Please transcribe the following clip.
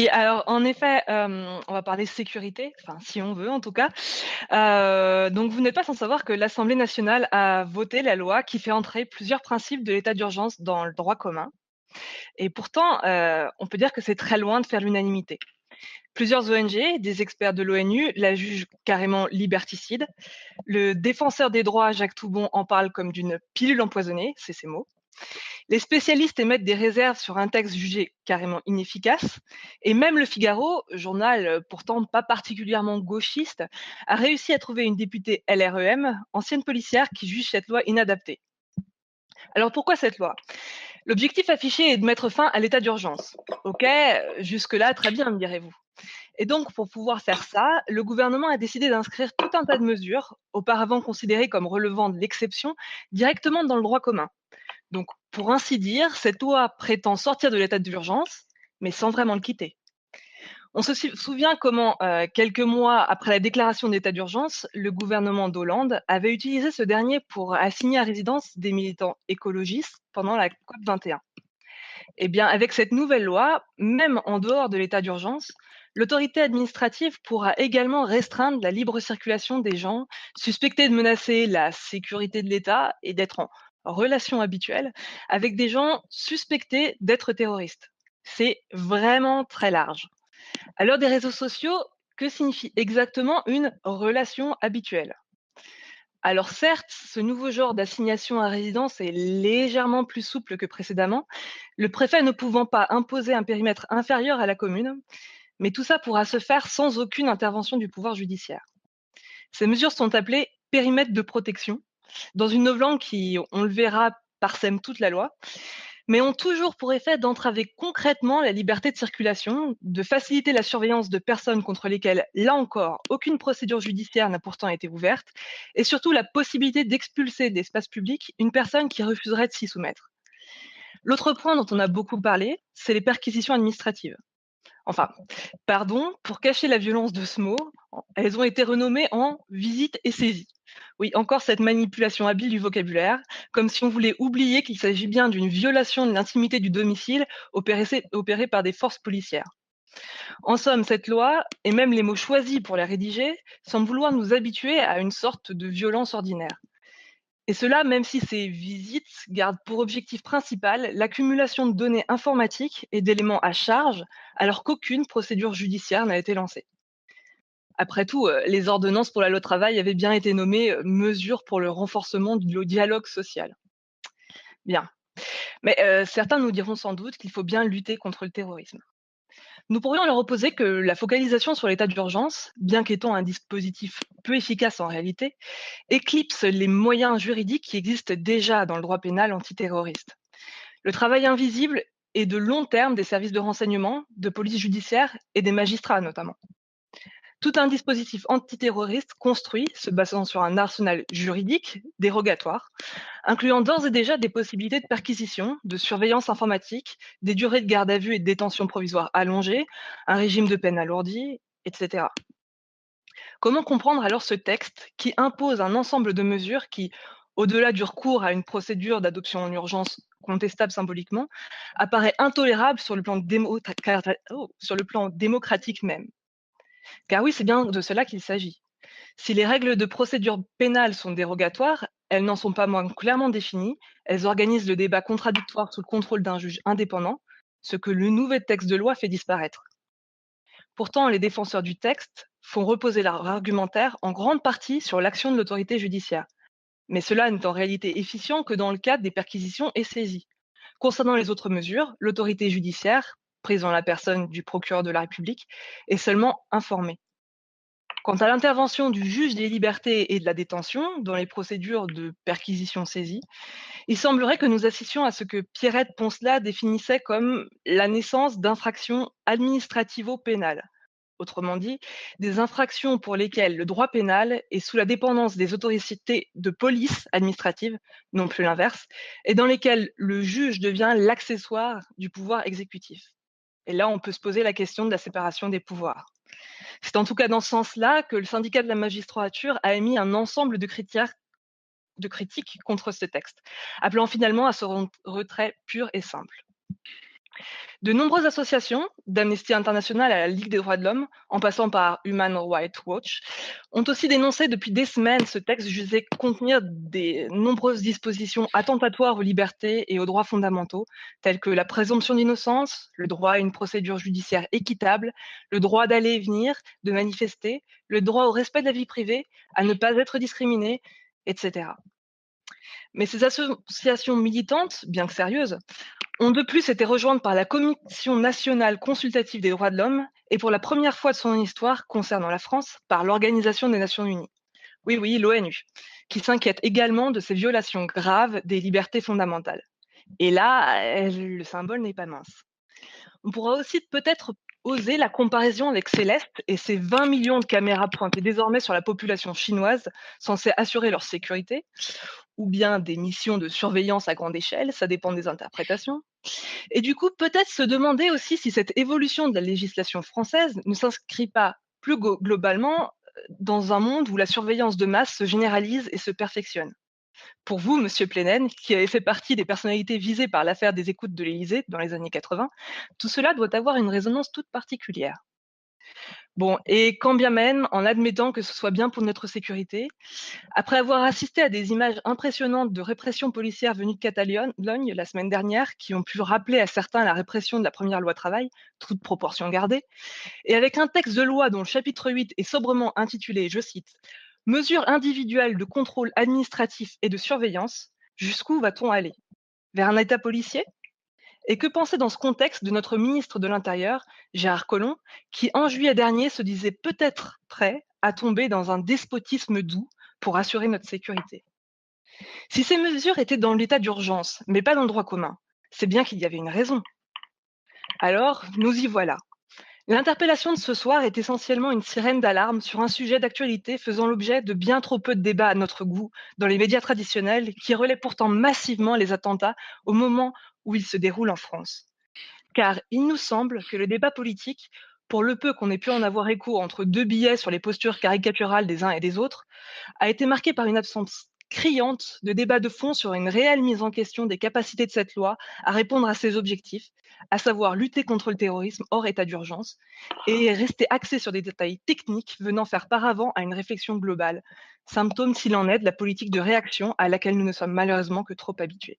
Oui, alors en effet, on va parler sécurité, enfin si on veut en tout cas. Donc vous n'êtes pas sans savoir que l'Assemblée nationale a voté la loi qui fait entrer plusieurs principes de l'état d'urgence dans le droit commun et pourtant, on peut dire que c'est très loin de faire l'unanimité. Plusieurs ONG, des experts de l'ONU la jugent carrément liberticide. Le défenseur des droits, Jacques Toubon, en parle comme d'une pilule empoisonnée, c'est ses mots. Les spécialistes émettent des réserves sur un texte jugé carrément inefficace, et même Le Figaro, journal pourtant pas particulièrement gauchiste, a réussi à trouver une députée LREM, ancienne policière, qui juge cette loi inadaptée. Alors pourquoi cette loi? L'objectif affiché est de mettre fin à l'état d'urgence. Ok, jusque-là, très bien, me direz-vous. Et donc, pour pouvoir faire ça, le gouvernement a décidé d'inscrire tout un tas de mesures, auparavant considérées comme relevant de l'exception, directement dans le droit commun. Donc, pour ainsi dire, cette loi prétend sortir de l'état d'urgence, mais sans vraiment le quitter. On se souvient comment, quelques mois après la déclaration d'état d'urgence, le gouvernement d'Hollande avait utilisé ce dernier pour assigner à résidence des militants écologistes pendant la COP 21. Eh bien, avec cette nouvelle loi, même en dehors de l'état d'urgence, l'autorité administrative pourra également restreindre la libre circulation des gens suspectés de menacer la sécurité de l'État et d'être en relation habituelle avec des gens suspectés d'être terroristes. C'est vraiment très large. À l'heure des réseaux sociaux, que signifie exactement une relation habituelle? Alors certes, ce nouveau genre d'assignation à résidence est légèrement plus souple que précédemment, le préfet ne pouvant pas imposer un périmètre inférieur à la commune, mais tout ça pourra se faire sans aucune intervention du pouvoir judiciaire. Ces mesures sont appelées périmètres de protection, dans une novlangue qui, on le verra, parsème toute la loi, mais ont toujours pour effet d'entraver concrètement la liberté de circulation, de faciliter la surveillance de personnes contre lesquelles, là encore, aucune procédure judiciaire n'a pourtant été ouverte, et surtout la possibilité d'expulser de l'espace public une personne qui refuserait de s'y soumettre. L'autre point dont on a beaucoup parlé, c'est les perquisitions administratives. Enfin, pardon, pour cacher la violence de ce mot, elles ont été renommées en visite et saisie. Oui, encore cette manipulation habile du vocabulaire, comme si on voulait oublier qu'il s'agit bien d'une violation de l'intimité du domicile opérée par des forces policières. En somme, cette loi, et même les mots choisis pour la rédiger, semblent vouloir nous habituer à une sorte de violence ordinaire. Et cela, même si ces visites gardent pour objectif principal l'accumulation de données informatiques et d'éléments à charge, alors qu'aucune procédure judiciaire n'a été lancée. Après tout, les ordonnances pour la loi travail avaient bien été nommées mesures pour le renforcement du dialogue social. Bien. Mais certains nous diront sans doute qu'il faut bien lutter contre le terrorisme. Nous pourrions leur opposer que la focalisation sur l'état d'urgence, bien qu'étant un dispositif peu efficace en réalité, éclipse les moyens juridiques qui existent déjà dans le droit pénal antiterroriste. Le travail invisible et de long terme des services de renseignement, de police judiciaire et des magistrats notamment. Tout un dispositif antiterroriste construit, se basant sur un arsenal juridique dérogatoire, incluant d'ores et déjà des possibilités de perquisition, de surveillance informatique, des durées de garde à vue et de détention provisoire allongées, un régime de peine alourdi, etc. Comment comprendre alors ce texte qui impose un ensemble de mesures qui, au-delà du recours à une procédure d'adoption en urgence contestable symboliquement, apparaît intolérable sur le plan, sur le plan démocratique même? Car oui, c'est bien de cela qu'il s'agit. Si les règles de procédure pénale sont dérogatoires, elles n'en sont pas moins clairement définies, elles organisent le débat contradictoire sous le contrôle d'un juge indépendant, ce que le nouvel texte de loi fait disparaître. Pourtant, les défenseurs du texte font reposer leur argumentaire en grande partie sur l'action de l'autorité judiciaire. Mais cela n'est en réalité efficient que dans le cadre des perquisitions et saisies. Concernant les autres mesures, l'autorité judiciaire, prise en la personne du procureur de la République, est seulement informée. Quant à l'intervention du juge des libertés et de la détention dans les procédures de perquisition saisie, il semblerait que nous assistions à ce que Pierrette Poncelat définissait comme la naissance d'infractions administrativo-pénales. Autrement dit, des infractions pour lesquelles le droit pénal est sous la dépendance des autorités de police administrative, non plus l'inverse, et dans lesquelles le juge devient l'accessoire du pouvoir exécutif. Et là, on peut se poser la question de la séparation des pouvoirs. C'est en tout cas dans ce sens-là que le syndicat de la magistrature a émis un ensemble de critiques contre ce texte, appelant finalement à son retrait pur et simple. De nombreuses associations, d'Amnesty International à la Ligue des droits de l'homme, en passant par Human Rights Watch, ont aussi dénoncé depuis des semaines ce texte jugé contenir des nombreuses dispositions attentatoires aux libertés et aux droits fondamentaux, tels que la présomption d'innocence, le droit à une procédure judiciaire équitable, le droit d'aller et venir, de manifester, le droit au respect de la vie privée, à ne pas être discriminé, etc. Mais ces associations militantes, bien que sérieuses, ont de plus été rejointes par la Commission nationale consultative des droits de l'homme et pour la première fois de son histoire concernant la France, par l'Organisation des Nations Unies. Oui, oui, l'ONU, qui s'inquiète également de ces violations graves des libertés fondamentales. Et là, le symbole n'est pas mince. On pourra aussi peut-être oser la comparaison avec Céleste et ses 20 millions de caméras pointées désormais sur la population chinoise, censées assurer leur sécurité, ou bien des missions de surveillance à grande échelle, ça dépend des interprétations. Et du coup, peut-être se demander aussi si cette évolution de la législation française ne s'inscrit pas plus globalement dans un monde où la surveillance de masse se généralise et se perfectionne. Pour vous, Monsieur Plénen, qui avez fait partie des personnalités visées par l'affaire des écoutes de l'Élysée dans les années 80, tout cela doit avoir une résonance toute particulière. Bon, et quand bien même, en admettant que ce soit bien pour notre sécurité, après avoir assisté à des images impressionnantes de répression policière venues de Catalogne la semaine dernière, qui ont pu rappeler à certains la répression de la première loi travail, toute proportion gardée, et avec un texte de loi dont le chapitre 8 est sobrement intitulé, je cite, Mesures individuelles de contrôle administratif et de surveillance, jusqu'où va-t-on aller? Vers un État policier? Et que penser dans ce contexte de notre ministre de l'Intérieur, Gérard Collomb, qui en juillet dernier se disait peut-être prêt à tomber dans un despotisme doux pour assurer notre sécurité? Si ces mesures étaient dans l'état d'urgence, mais pas dans le droit commun, c'est bien qu'il y avait une raison. Alors, nous y voilà. L'interpellation de ce soir est essentiellement une sirène d'alarme sur un sujet d'actualité faisant l'objet de bien trop peu de débats à notre goût dans les médias traditionnels qui relaient pourtant massivement les attentats au moment où ils se déroulent en France. Car il nous semble que le débat politique, pour le peu qu'on ait pu en avoir écho entre deux billets sur les postures caricaturales des uns et des autres, a été marqué par une absence criante de débat de fond sur une réelle mise en question des capacités de cette loi à répondre à ses objectifs, à savoir lutter contre le terrorisme hors état d'urgence, et rester axé sur des détails techniques venant faire paravent à une réflexion globale, symptôme s'il en est de la politique de réaction à laquelle nous ne sommes malheureusement que trop habitués.